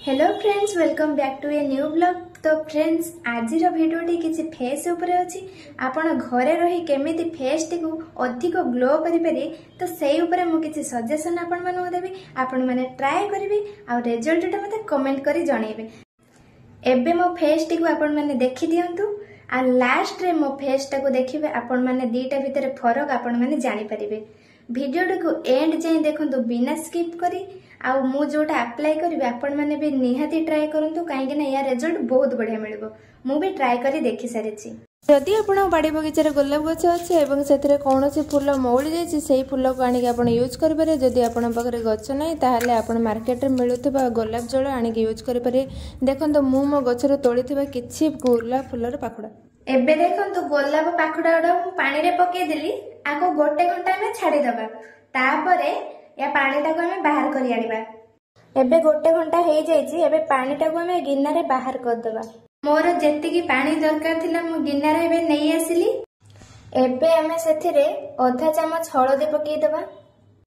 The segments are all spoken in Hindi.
Hello friends, welcome back to a new blog. तो फ्रेंड्स, आज भिडियोटी किसी फेस उपरे अछि। आपण घरे रही केमिति फेस टी को अधिक ग्लो करि पारे तो सेही उपरे मु किछि सजेशन आपण मानू देबी। आपण माने ट्राई करिवे आ रिजल्ट टा मते कमेंट करि जणैबे। एबे मो फेस टी को आपण माने देखि दियंतु आ लास्ट रे मो फेस टा को देखिबे। आपण माने दीटा भितर फरक आपण माने जानि परिबे। वीडियो को एंड जाए देखंतु बिना स्किप करी। आउ मु जोटा अप्लाई करिवे आपण माने भी निहाती ट्राई करंतु, काहे ना या रिजल्ट बहुत बढ़िया मिलबो। मु भी ट्राई करी देखि सारिछि। जदि आपण बाड़ी बगीचार गोलाप गछ अछि एवं सेथिरे कोनोसी फूल मौली जायछि, सेही फूल को आनिक आपण यूज करि पारे। जदि आपण पाखरे गछ नै ताहाले आपण मार्केट रे मिलुथिबा गोलाप जल आनिक यूज करि पारे। देखंतु मु मो गछरो तोलिथिबा किछि गोलाप फूलर पाखुडा। एबे देखंतु गोलाप पाखुडा उडा पानी रे पके देली। आको गोटे घंटा में छाडी दबा। तापरे या पानी टाको हमें बाहर करी आनिबा। एबे गोटे घंटा हे जायछि। एबे पानी टाको हमें गिन्ना रे बाहर कर दबा। मोर जेतिकी पानी दरकार थिला मु गिन्ना रे एबे नै आसिली। एबे हमें सेथिरे आधा चम्मच हळदी पकेई दबा,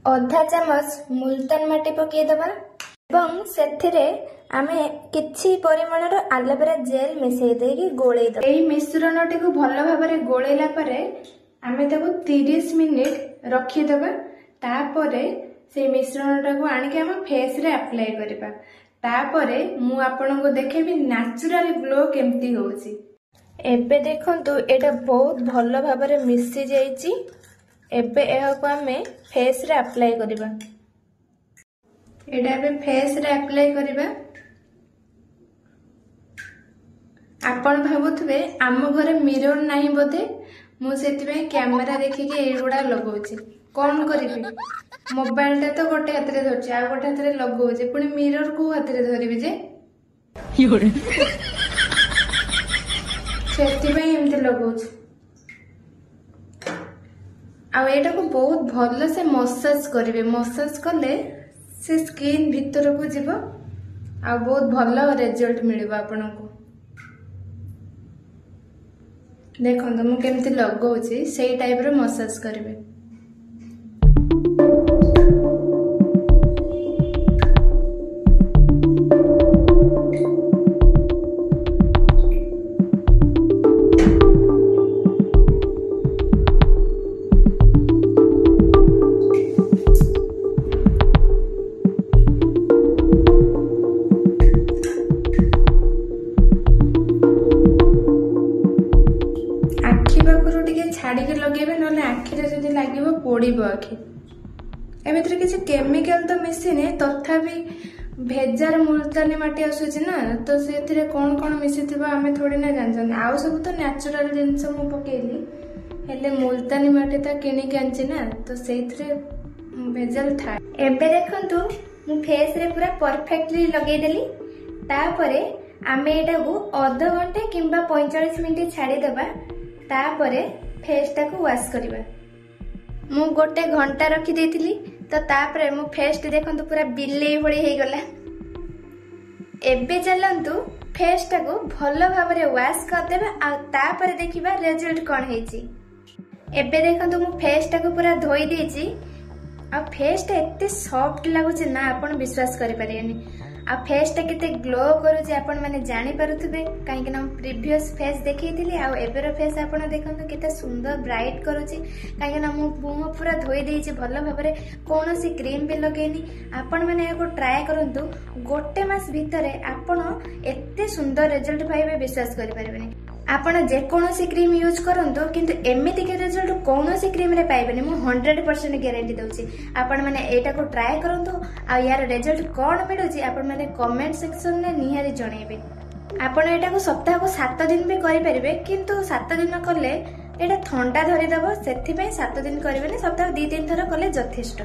आधा चम्मच मुल्तान माटी पकेई दबा एवं सेथिरे आमे किछि परिमाणर एलोवेरा जेल मिसई देकी गोळेई दबा। एई मिश्रणटी को भलो भाबरे गोळेला परे आमे ताको 30 मिनिट रखी दबा। तापरे से मिश्रणटा को आनिके हम फेस रे अप्लाई करबा। तापरे मु आपन को देखेबी नेचुरल ग्लो केमती होउची। एबे देखंतु एटा बहुत भलो भाबरे मिसी जाईची। एबे एहा को हमें फेस रे अप्लाई करबा। एटा एबे फेस रे अप्लाई करबा। आपण भाबुथबे आम घरे मिरर नाही बोधे, मु सेतिबे कैमरा देखिके एगुडा लगाउची। कौन करिबी? मोबाइल टा तो गोटे हाथ रे धरछि, आ गोटे हाथ रे लगाउछि, पुणी मिरर को हाथ रे धरिबे जे सेतिबे एमते लगाउछि। आ एटा को बहुत भलो से मसाज करिवे। मसाज करले से स्किन भीतर को जीवो आ बहुत भलो रिजल्ट मिलिबो आपनको। देखंतु मु केमती लगाउछि, सेही टाइप रो मसाज करिवे। छाड़ी लगे ना आखिरे जदि लगे पोड़ब आखि। एमित्र किसी केमिकल तो मिसिनी, तथापि भेजार मुल्तानी माटी आसूची ना, तो से कौन कौन मिसी आम थोड़ी ना जानते। आउ सब तो नेचुरल जिनस मु पकेली, हेले मुल्तानी माटी तो किनिक आनछि ना, तो से भेजाल था। एबे देखंतु मु फेस रे पूरा परफेक्टली लगेई देली। तापरे आमे एटा को आधा घंटे किंबा 45 मिनिट छाड़ी दबा। तापरे फेस टा को वाश करबा। मु गोटे घंटा रखी देथिली, तो तापरे मु फेस टी देखंतु पूरा बिल्ली भଳି हे गला। एबे चलंतु फेस टा को भलो भाबरे वाश कर देबा आ तापरे देखिबा रिजल्ट कोन हेची। एबे देखंतु मु फेस टा को पूरा धोई देची आ फेस टा एते सॉफ्ट लागुची ना, आपण विश्वास करि परियनी। आ फेस टा केते ग्लो करूची आपण माने जानि पारुथबे, काहे कि ना प्रीवियस फेस देखैथिली आ एबेर फेस आपण देखंतु केते सुंदर ब्राइट करूची। काहे कि ना मु मुह पूरा धोई देइची भलो भाबरे, कोनोसी क्रीम भी लगेनी। आपण माने एको ट्राई करंतु, गोटे मास भितरे आपण एते सुंदर रिजल्ट पाइबे, विश्वास करि परिबेनी। आपण जे कोनोसी क्रीम यूज करंतु, किंतु एमिति के रिजल्ट कोनोसी क्रीम रे पाइबेनी। मु 100% गारंटी दउची। आपण माने एटा को ट्राई करंतु आ यार रिजल्ट कोन मिलुची आपण माने कमेंट सेक्शन रे निहारी जणैबे। आपण एटा को सप्ताह को 7 दिन भी करि परिबे, किंतु 7 दिन करले एटा ठंडा धरि दबो। सेथि पय 7 दिन करिबेनी, सप्ताह 2-3 थर करले यथेष्ट।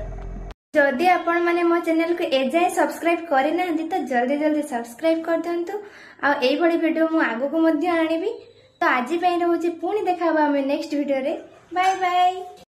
जदि आपण माने मो चैनल को एजाय सब्सक्राइब करि नांती तो जल्दी जल्दी सब्सक्राइब कर दियंतु। आ एई भली वीडियो मु आगो को मध्ये आनिबी। तो आज पई रहउची, पुणी देखा हबा हम नेक्स्ट वीडियो रे। Bye bye.